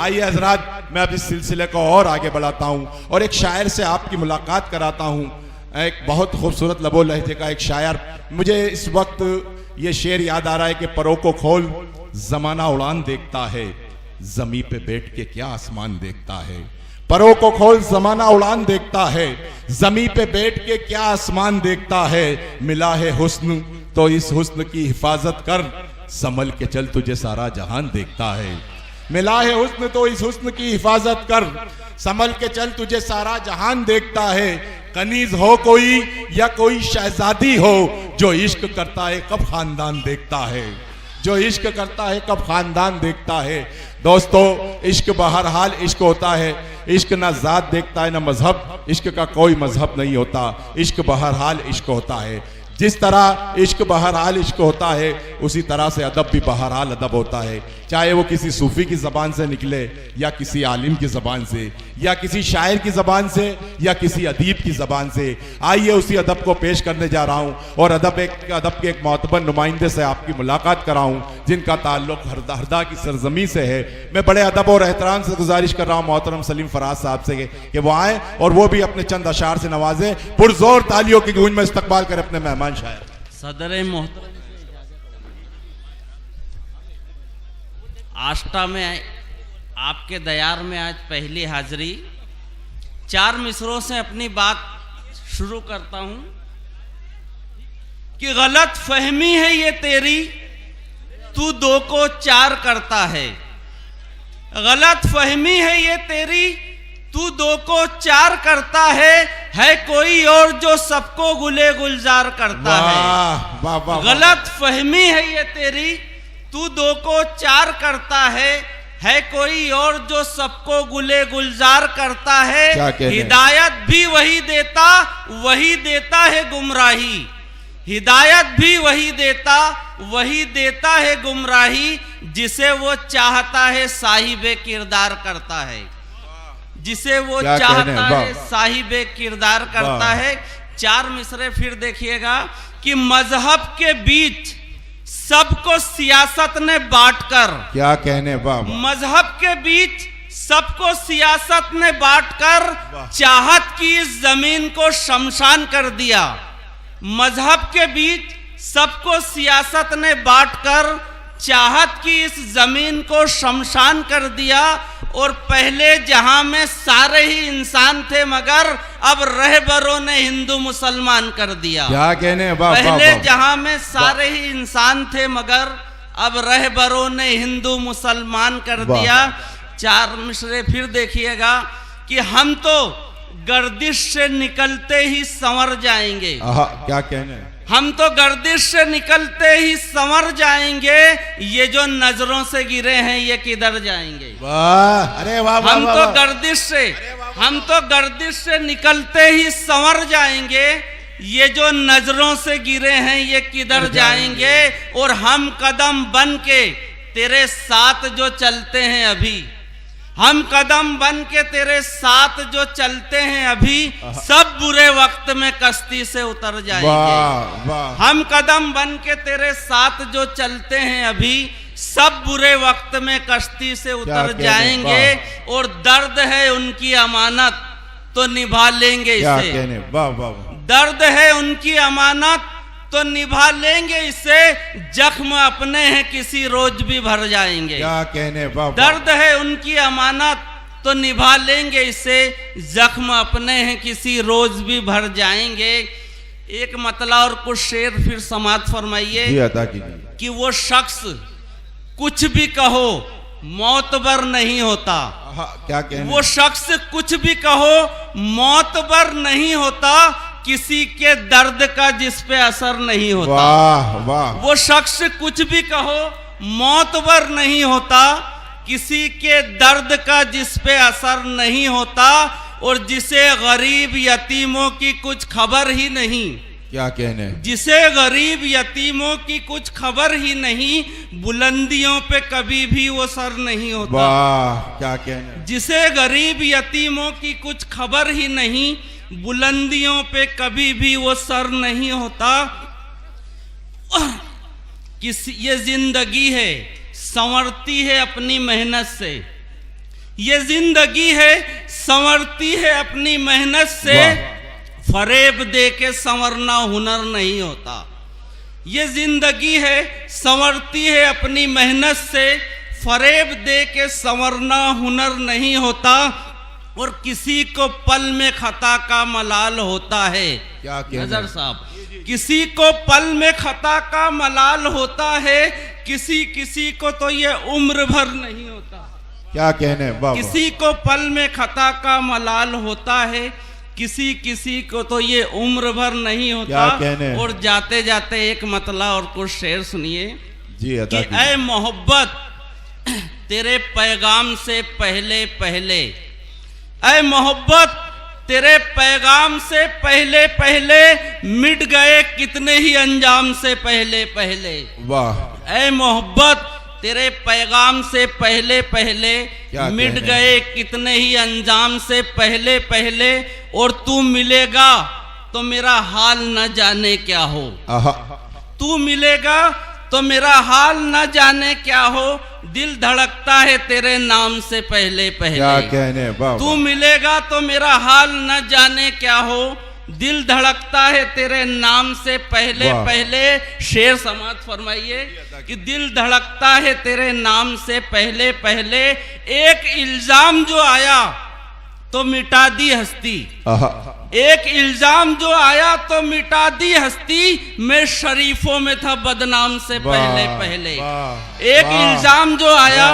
आइए हजरात, मैं अब इस सिलसिले को और आगे बढ़ाता हूँ और एक शायर से आपकी मुलाकात कराता हूँ। एक बहुत खूबसूरत लबो लहजे का एक शायर, मुझे इस वक्त ये शेर याद आ रहा है कि परों को खोल जमाना उड़ान देखता है, जमी पे बैठ के क्या आसमान देखता है। परों को खोल जमाना उड़ान देखता है, जमी पे बैठ के क्या आसमान देखता है। मिला है हुस्न तो इस हुस्न की हिफाजत कर, संभल के चल तुझे सारा जहान देखता है। मिला है हुस्न तो इस हुस्न की हिफाजत कर, संभल के चल तुझे सारा जहान देखता है। कनीज हो कोई या कोई शहजादी हो, जो इश्क करता है कब खानदान देखता है। जो इश्क करता है कब खानदान देखता है। दोस्तों, इश्क बहरहाल इश्क होता है। इश्क ना जात देखता है ना मजहब, इश्क का कोई मजहब नहीं होता। इश्क बहरहाल इश्क होता है। जिस तरह इश्क बहरहाल इश्क होता है, उसी तरह से अदब भी बहरहाल अदब होता है। चाहे वो किसी सूफी की ज़बान से निकले या किसी आलिम की ज़बान से या किसी शायर की ज़बान से या किसी अदीब की ज़बान से। आइए उसी अदब को पेश करने जा रहा हूँ और अदब के एक मोतबर नुमाइंदे से आपकी मुलाकात कराऊँ, जिनका ताल्लुक़ हरदा की सरजमी से है। मैं बड़े अदब और एहतराम से गुजारिश कर रहा हूँ मोहतरम सलीम फराज साहब से कि वो आए और वो भी अपने चंद अशार से नवाजे। पुरजोर तालियों की गूंज में इस्तकबाल करें अपने मेहमान शायर। सदर मोहतरम आष्टा में आपके दयार में आज पहली हाजिरी। 4 मिसरों से अपनी बात शुरू करता हूं कि गलत फहमी है ये तेरी, तू 2 को 4 करता है। गलत फहमी है ये तेरी, तू 2 को 4 करता है कोई और जो सबको गुले गुलजार करता है। गलत फहमी है ये तेरी, तू 2 को 4 करता है कोई और जो सबको गुले गुलजार करता है। हिदायत भी वही देता है गुमराही। हिदायत भी वही देता है गुमराही। जिसे वो चाहता है साहिबे किरदार करता है। जिसे वो चाहता है साहिबे किरदार करता है। 4 मिसरे फिर देखिएगा कि मजहब के बीच सबको सियासत ने बांटकर, क्या कहने बाबा, मजहब के बीच सबको सियासत ने बांटकर चाहत की इस जमीन को शमशान कर दिया। मजहब के बीच सबको सियासत ने बांटकर चाहत की इस जमीन को शमशान कर दिया। और पहले जहां में सारे ही इंसान थे, मगर अब रहबरों ने हिंदू मुसलमान कर दिया। क्या कहने पहले जहां में सारे ही इंसान थे, मगर अब रहबरों ने हिंदू मुसलमान कर दिया। 4 मिसरे फिर देखिएगा कि हम तो गर्दिश से निकलते ही संवर जाएंगे। क्या कहने, हम तो गर्दिश से निकलते ही संवर जाएंगे। ये जो नजरों से गिरे हैं ये किधर जाएंगे। वाह, अरे वाह, हम तो गर्दिश से निकलते ही संवर जाएंगे। ये जो नजरों से गिरे हैं ये किधर जाएंगे। और हम कदम बन के तेरे साथ जो चलते हैं अभी, हम कदम बन के तेरे साथ जो चलते हैं अभी, सब बुरे वक्त में कश्ती से उतर जाएंगे। हम कदम बन के तेरे साथ जो चलते हैं अभी, सब बुरे वक्त में कश्ती से उतर जाएंगे। और दर्द है उनकी अमानत तो निभा लेंगे इसे। दर्द है उनकी अमानत तो निभा लेंगे इसे। जख्म अपने हैं किसी रोज भी भर जाएंगे। क्या कहने बाबा। दर्द है उनकी अमानत तो निभा लेंगे इसे। जख्म अपने हैं किसी रोज भी भर जाएंगे। एक मतलब और कुछ शेर फिर समाप्त फरमाइए कि वो शख्स कुछ भी कहो मौतबर नहीं होता। क्या कहने, वो शख्स कुछ भी कहो मौतबर नहीं होता, किसी के दर्द का जिस पे असर नहीं होता। वाह वाह। वो शख्स कुछ भी कहो मौतबर नहीं होता, किसी के दर्द का जिस पे असर नहीं होता। और जिसे गरीब यतीमों की कुछ खबर ही नहीं। क्या कहने, जिसे गरीब यतीमों की कुछ खबर ही नहीं, बुलंदियों पे कभी भी वो सर नहीं होता। वाह, क्या कहने, जिसे गरीब यतीमों की कुछ खबर ही नहीं, बुलंदियों पे कभी भी वो सर नहीं होता। ये जिंदगी है संवरती है अपनी मेहनत से। ये जिंदगी है संवरती है अपनी मेहनत से, फरेब दे के संवरना हुनर नहीं होता। ये जिंदगी है संवरती है अपनी मेहनत से, फरेब दे के संवरना हुनर नहीं होता। और किसी को पल में खता का मलाल होता है। क्या नजर साहब, किसी को पल में खता का मलाल होता है, किसी को तो ये उम्र भर नहीं होता। क्या कहने, वाह। किसी को पल में खता का मलाल होता है, किसी को तो ये उम्र भर नहीं होता। क्या कहने। और जाते जाते एक मतला और कुछ शेर सुनिए जी कि ऐ मोहब्बत तेरे पैगाम से पहले पहले, ऐ मोहब्बत तेरे पैगाम से पहले पहले, मिट गए कितने ही अंजाम से पहले पहले। वाह। ऐ मोहब्बत तेरे पैगाम से पहले पहले, मिट गए कितने ही अंजाम से पहले पहले। और तू मिलेगा तो मेरा हाल न जाने क्या हो, तू मिलेगा तो मेरा हाल न जाने क्या हो, दिल धड़कता है तेरे नाम से पहले पहले। क्या कहने, तू मिलेगा तो मेरा हाल न जाने क्या हो, दिल धड़कता है तेरे नाम से पहले पहले। शेर समाप्त फरमाइए कि दिल धड़कता है तेरे नाम से पहले पहले। एक इल्जाम जो आया तो मिटा दी हस्ती, एक इल्जाम जो आया तो मिटा दी हस्ती, मैं शरीफों में था बदनाम से पहले पहले। एक इल्जाम जो आया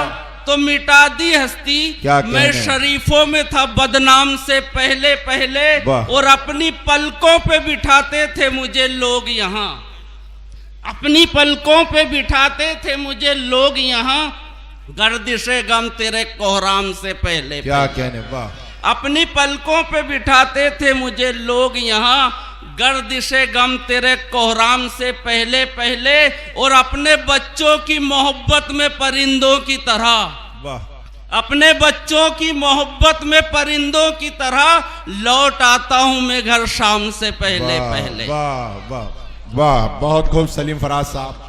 तो मिटा दी हस्ती, मैं शरीफों में था बदनाम से पहले पहले। और अपनी पलकों पे बिठाते थे मुझे लोग यहाँ, अपनी पलकों पे बिठाते थे मुझे लोग यहाँ, गर्दिशे गम तेरे कोहराम से पहले। क्या कहने, वाह। अपनी पलकों पे बिठाते थे मुझे लोग यहाँ, गर्दिशे गम तेरे कोहराम से पहले पहले। और अपने बच्चों की मोहब्बत में परिंदों की तरह, वाह, अपने बच्चों की मोहब्बत में परिंदों की तरह लौट आता हूं मैं घर शाम से पहले पहले। वाह वाह वाह, बहुत खूब सलीम फराज साहब।